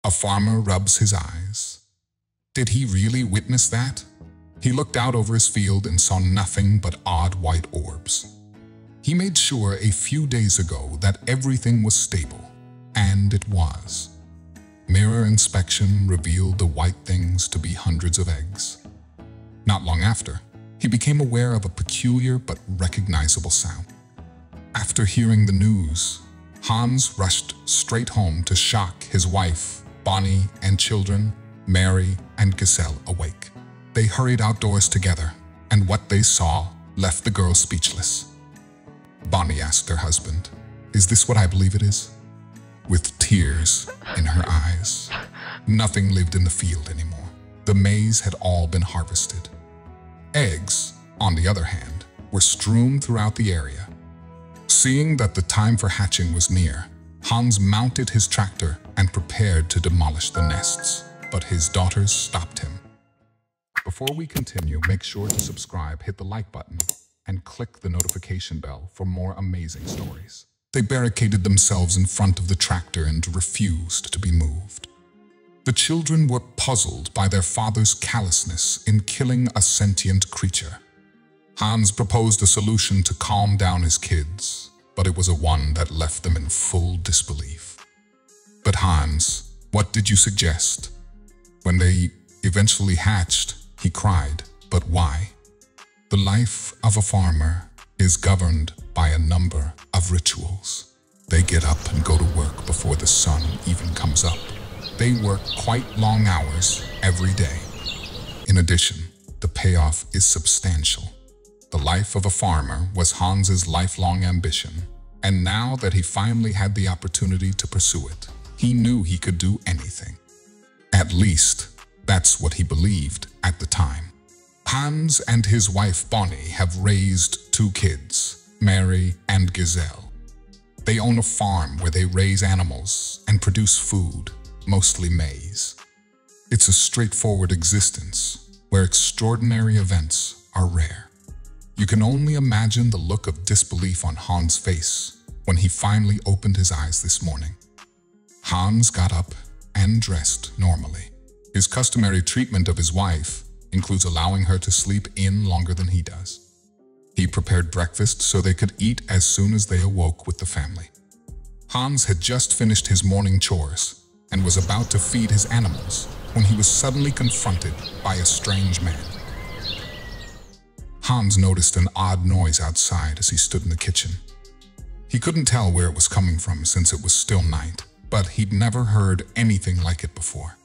A farmer rubs his eyes. Did he really witness that? He looked out over his field and saw nothing but odd white orbs. He made sure a few days ago that everything was stable, and it was. Mirror inspection revealed the white things to be hundreds of eggs. Not long after, he became aware of a peculiar but recognizable sound. After hearing the news, Hans rushed straight home to shock his wife, Bonnie, and children, Mary and Giselle, awake. They hurried outdoors together, and what they saw left the girls speechless. Bonnie asked her husband, "Is this what I believe it is?" With tears in her eyes. Nothing lived in the field anymore. The maize had all been harvested. Eggs, on the other hand, were strewn throughout the area. Seeing that the time for hatching was near, Hans mounted his tractor and prepared to demolish the nests, but his daughters stopped him. Before we continue, make sure to subscribe, hit the like button, and click the notification bell for more amazing stories. They barricaded themselves in front of the tractor and refused to be moved. The children were puzzled by their father's callousness in killing a sentient creature. Hans proposed a solution to calm down his kids, but it was a one that left them in full disbelief. "But Hans, what did you suggest?" When they eventually hatched, he cried, "But why?" The life of a farmer is governed by a number of rituals. They get up and go to work before the sun even comes up. They work quite long hours every day. In addition, the payoff is substantial. The life of a farmer was Hans's lifelong ambition, and now that he finally had the opportunity to pursue it, he knew he could do anything. At least, that's what he believed at the time. Hans and his wife Bonnie have raised 2 kids, Mary and Giselle. They own a farm where they raise animals and produce food, mostly maize. It's a straightforward existence where extraordinary events are rare. You can only imagine the look of disbelief on Hans' face when he finally opened his eyes this morning. Hans got up and dressed normally. His customary treatment of his wife includes allowing her to sleep in longer than he does. He prepared breakfast so they could eat as soon as they awoke with the family. Hans had just finished his morning chores and was about to feed his animals when he was suddenly confronted by a strange man. Hans noticed an odd noise outside as he stood in the kitchen. He couldn't tell where it was coming from since it was still night, but he'd never heard anything like it before.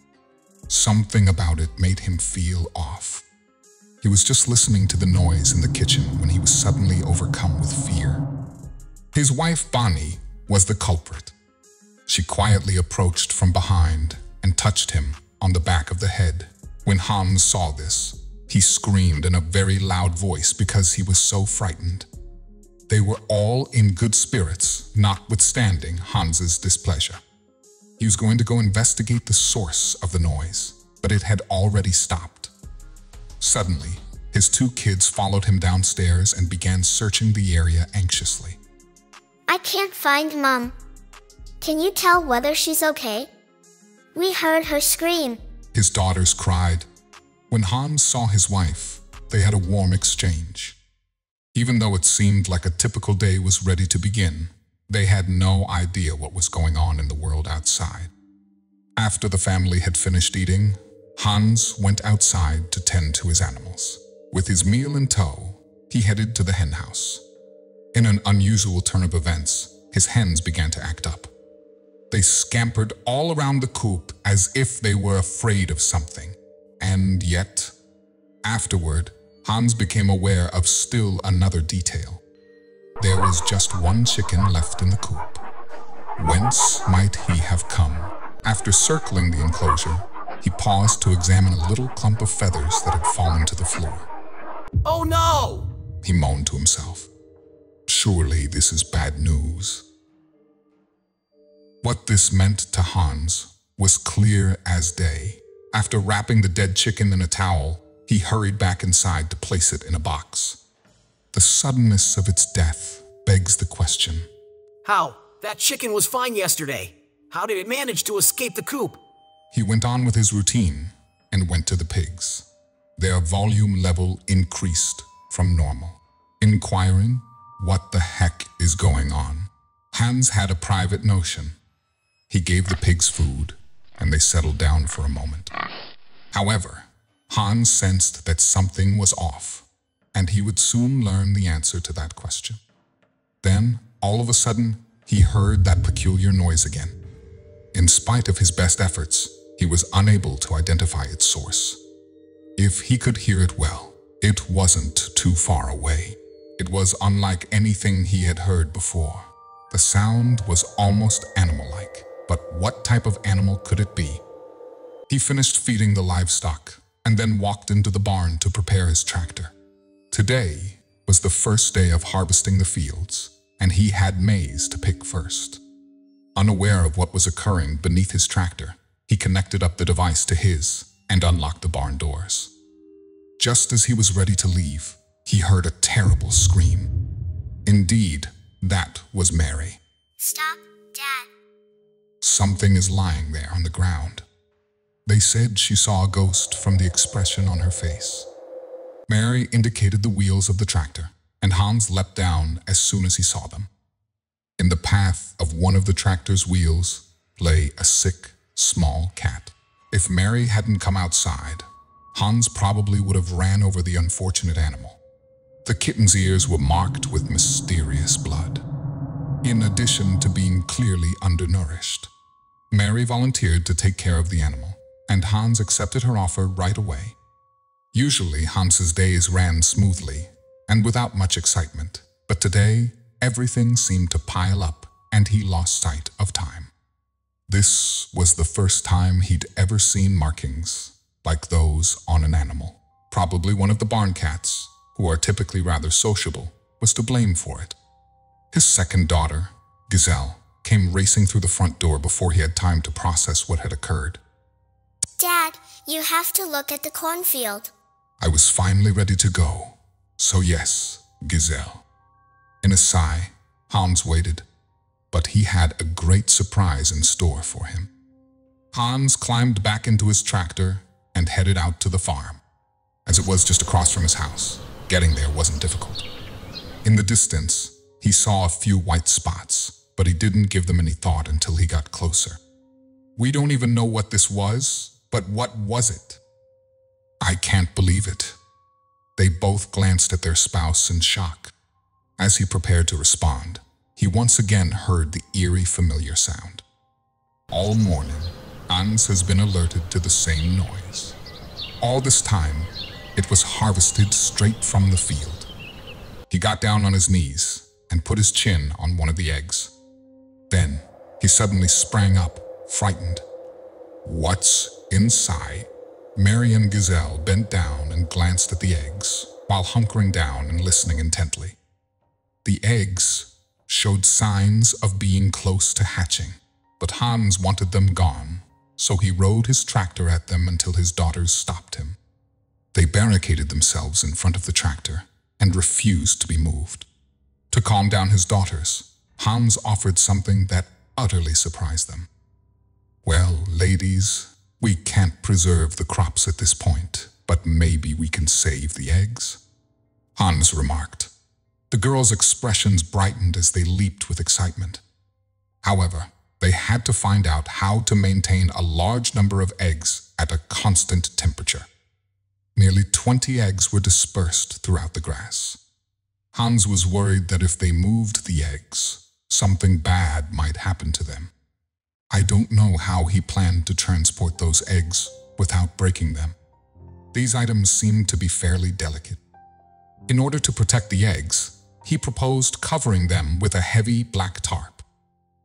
Something about it made him feel off. He was just listening to the noise in the kitchen when he was suddenly overcome with fear. His wife Bonnie was the culprit. She quietly approached from behind and touched him on the back of the head. When Hans saw this, he screamed in a very loud voice because he was so frightened. They were all in good spirits, notwithstanding Hans's displeasure. He was going to go investigate the source of the noise, but it had already stopped. Suddenly, his 2 kids followed him downstairs and began searching the area anxiously. "I can't find Mom. Can you tell whether she's okay? We heard her scream," his daughters cried. When Hans saw his wife, they had a warm exchange. Even though it seemed like a typical day was ready to begin, they had no idea what was going on in the world outside. After the family had finished eating, Hans went outside to tend to his animals. With his meal in tow, he headed to the hen house. In an unusual turn of events, his hens began to act up. They scampered all around the coop as if they were afraid of something. And yet, afterward, Hans became aware of still another detail. There was just 1 chicken left in the coop. Whence might he have come? After circling the enclosure, he paused to examine a little clump of feathers that had fallen to the floor. "Oh no!" he moaned to himself. Surely this is bad news. What this meant to Hans was clear as day. After wrapping the dead chicken in a towel, he hurried back inside to place it in a box. The suddenness of its death begs the question. "How? That chicken was fine yesterday. How did it manage to escape the coop?" He went on with his routine and went to the pigs. Their volume level increased from normal. Inquiring, what the heck is going on? Hans had a private notion. He gave the pigs food, and they settled down for a moment. However, Hans sensed that something was off, and he would soon learn the answer to that question. Then, all of a sudden, he heard that peculiar noise again. In spite of his best efforts, he was unable to identify its source. If he could hear it well, it wasn't too far away. It was unlike anything he had heard before. The sound was almost animal-like, but what type of animal could it be? He finished feeding the livestock and then walked into the barn to prepare his tractor. Today was the first day of harvesting the fields, and he had maize to pick first. Unaware of what was occurring beneath his tractor, he connected up the device to his and unlocked the barn doors. Just as he was ready to leave, he heard a terrible scream. Indeed, that was Mary. Stop, Dad. Something is lying there on the ground. They said she saw a ghost from the expression on her face. Mary indicated the wheels of the tractor, and Hans leapt down as soon as he saw them. In the path of one of the tractor's wheels lay a sick, small cat. If Mary hadn't come outside, Hans probably would have ran over the unfortunate animal. The kitten's ears were marked with mysterious blood. In addition to being clearly undernourished, Mary volunteered to take care of the animal, and Hans accepted her offer right away. Usually, Hans's days ran smoothly and without much excitement, but today, everything seemed to pile up and he lost sight of time. This was the first time he'd ever seen markings like those on an animal. Probably one of the barn cats, who are typically rather sociable, was to blame for it. His second daughter, Giselle, came racing through the front door before he had time to process what had occurred. Dad, you have to look at the cornfield. I was finally ready to go. So yes, Giselle. In a sigh, Hans waited, but he had a great surprise in store for him. Hans climbed back into his tractor and headed out to the farm. As it was just across from his house, getting there wasn't difficult. In the distance, he saw a few white spots, but he didn't give them any thought until he got closer. We don't even know what this was, but what was it? I can't believe it. They both glanced at their spouse in shock. As he prepared to respond, he once again heard the eerie familiar sound. All morning, Hans has been alerted to the same noise. All this time, it was harvested straight from the field. He got down on his knees and put his chin on one of the eggs. Then, he suddenly sprang up, frightened. What's inside? Mary and Giselle bent down and glanced at the eggs, while hunkering down and listening intently. The eggs showed signs of being close to hatching, but Hans wanted them gone, so he rode his tractor at them until his daughters stopped him. They barricaded themselves in front of the tractor and refused to be moved. To calm down his daughters, Hans offered something that utterly surprised them. Well, ladies, we can't preserve the crops at this point, but maybe we can save the eggs, Hans remarked. The girls' expressions brightened as they leaped with excitement. However, they had to find out how to maintain a large number of eggs at a constant temperature. Nearly 20 eggs were dispersed throughout the grass. Hans was worried that if they moved the eggs, something bad might happen to them. I don't know how he planned to transport those eggs without breaking them. These items seemed to be fairly delicate. In order to protect the eggs, he proposed covering them with a heavy black tarp.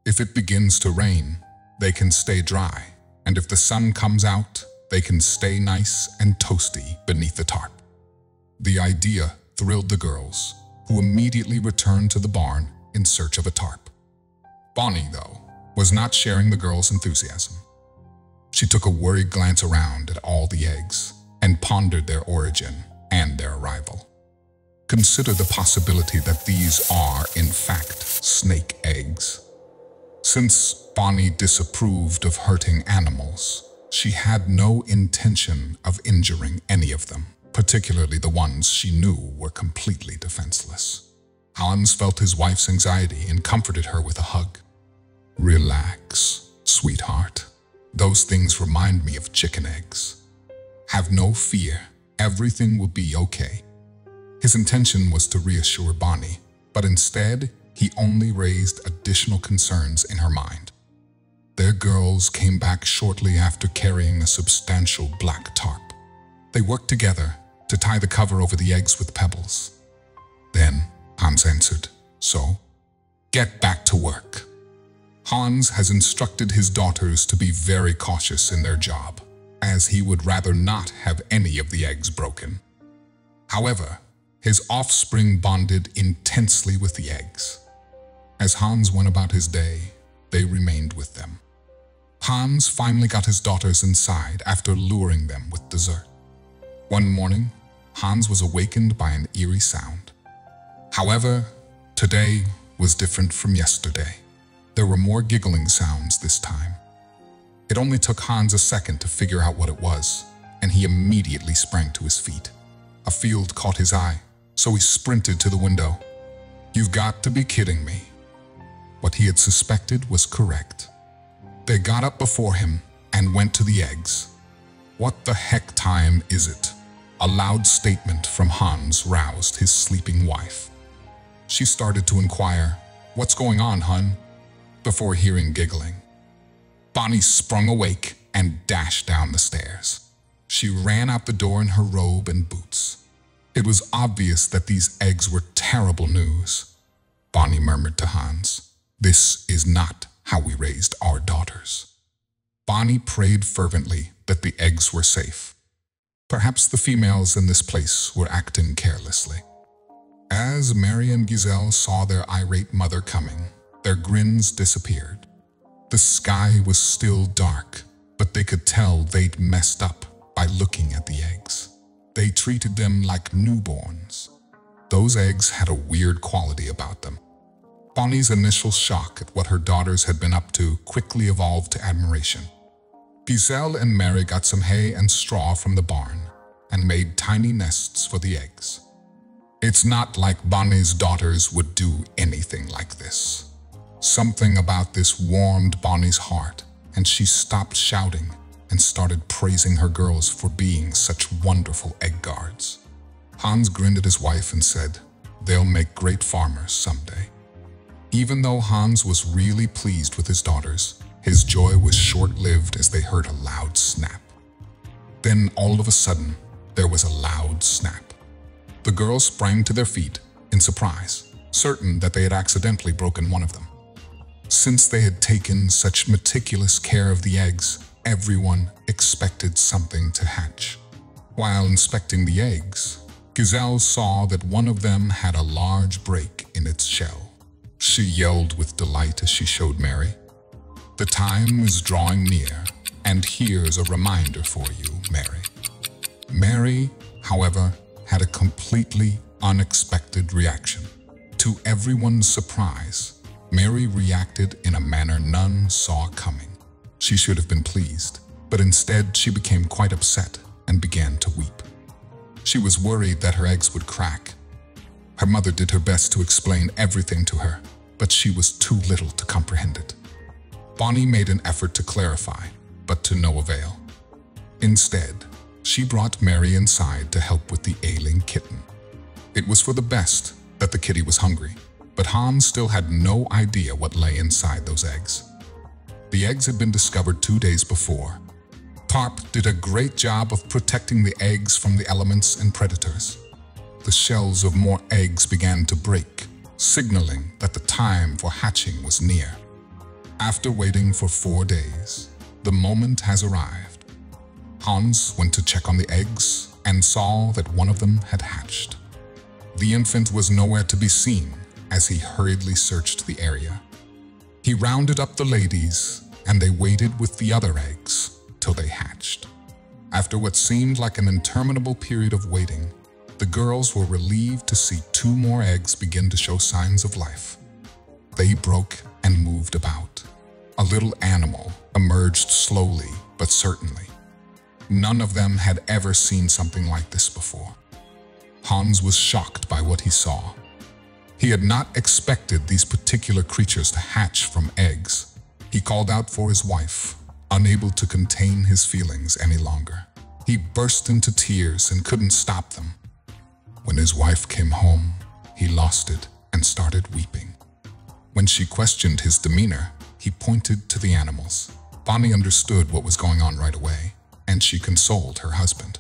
If it begins to rain, they can stay dry, and if the sun comes out, they can stay nice and toasty beneath the tarp. The idea thrilled the girls, who immediately returned to the barn in search of a tarp. Bonnie, though, was not sharing the girls' enthusiasm. She took a worried glance around at all the eggs and pondered their origin and their arrival. Consider the possibility that these are, in fact, snake eggs. Since Bonnie disapproved of hurting animals, She had no intention of injuring any of them, particularly the ones she knew were completely defenseless. Hans felt his wife's anxiety and comforted her with a hug. "Relax, sweetheart. Those things remind me of chicken eggs. Have no fear, everything will be okay." His intention was to reassure Bonnie, but instead, he only raised additional concerns in her mind. Their girls came back shortly after carrying a substantial black tarp. They worked together to tie the cover over the eggs with pebbles. Then Hans answered, "So, get back to work." Hans has instructed his daughters to be very cautious in their job, as he would rather not have any of the eggs broken. However, his offspring bonded intensely with the eggs. As Hans went about his day, they remained with them. Hans finally got his daughters inside after luring them with dessert. One morning, Hans was awakened by an eerie sound. However, today was different from yesterday. There were more giggling sounds this time. It only took Hans a second to figure out what it was, and he immediately sprang to his feet. A field caught his eye, so he sprinted to the window. "You've got to be kidding me." What he had suspected was correct. They got up before him and went to the eggs. "What the heck time is it?" A loud statement from Hans roused his sleeping wife. She started to inquire, "What's going on, hun?" before hearing giggling. Bonnie sprung awake and dashed down the stairs. She ran out the door in her robe and boots. It was obvious that these eggs were terrible news. Bonnie murmured to Hans, "This is not how we raised our daughters." Bonnie prayed fervently that the eggs were safe. Perhaps the females in this place were acting carelessly. As Mary and Giselle saw their irate mother coming, their grins disappeared. The sky was still dark, but they could tell they'd messed up by looking at the eggs. They treated them like newborns. Those eggs had a weird quality about them. Bonnie's initial shock at what her daughters had been up to quickly evolved to admiration. Giselle and Mary got some hay and straw from the barn and made tiny nests for the eggs. It's not like Bonnie's daughters would do anything like this. Something about this warmed Bonnie's heart, and she stopped shouting and started praising her girls for being such wonderful egg guards. Hans grinned at his wife and said, "They'll make great farmers someday." Even though Hans was really pleased with his daughters, his joy was short-lived as they heard a loud snap. Then all of a sudden, there was a loud snap. The girls sprang to their feet in surprise, certain that they had accidentally broken one of them. Since they had taken such meticulous care of the eggs, everyone expected something to hatch. While inspecting the eggs, Giselle saw that one of them had a large break in its shell. She yelled with delight as she showed Mary. "The time is drawing near, and here's a reminder for you, Mary." Mary, however, had a completely unexpected reaction. To everyone's surprise, Mary reacted in a manner none saw coming. She should have been pleased, but instead she became quite upset and began to weep. She was worried that her eggs would crack. Her mother did her best to explain everything to her, but she was too little to comprehend it. Bonnie made an effort to clarify, but to no avail. Instead, she brought Mary inside to help with the ailing kitten. It was for the best that the kitty was hungry, but Hans still had no idea what lay inside those eggs. The eggs had been discovered 2 days before. Tarp did a great job of protecting the eggs from the elements and predators. The shells of more eggs began to break, signaling that the time for hatching was near. After waiting for 4 days, the moment has arrived. Hans went to check on the eggs and saw that one of them had hatched. The infant was nowhere to be seen as he hurriedly searched the area. He rounded up the ladies, and they waited with the other eggs till they hatched. After what seemed like an interminable period of waiting, the girls were relieved to see 2 more eggs begin to show signs of life. They broke and moved about. A little animal emerged slowly but certainly. None of them had ever seen something like this before. Hans was shocked by what he saw. He had not expected these particular creatures to hatch from eggs. He called out for his wife, unable to contain his feelings any longer. He burst into tears and couldn't stop them. When his wife came home, he lost it and started weeping. When she questioned his demeanor, he pointed to the animals. Bonnie understood what was going on right away, and she consoled her husband.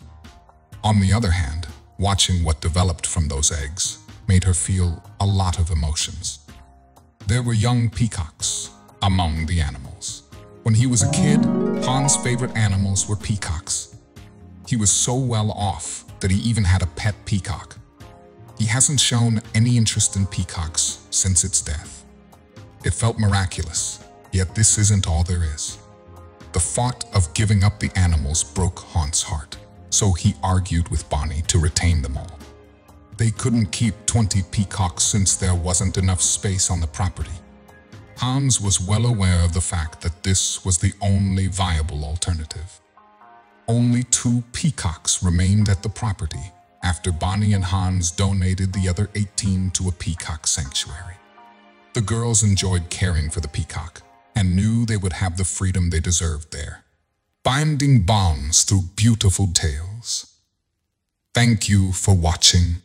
On the other hand, watching what developed from those eggs made her feel a lot of emotions. There were young peacocks among the animals. When he was a kid, Hans' favorite animals were peacocks. He was so well off that he even had a pet peacock. He hasn't shown any interest in peacocks since its death. It felt miraculous, yet this isn't all there is. The thought of giving up the animals broke Hans' heart, so he argued with Bonnie to retain them all. They couldn't keep 20 peacocks since there wasn't enough space on the property. Hans was well aware of the fact that this was the only viable alternative. Only 2 peacocks remained at the property after Bonnie and Hans donated the other 18 to a peacock sanctuary. The girls enjoyed caring for the peacock and knew they would have the freedom they deserved there, binding bonds through beautiful tales. Thank you for watching.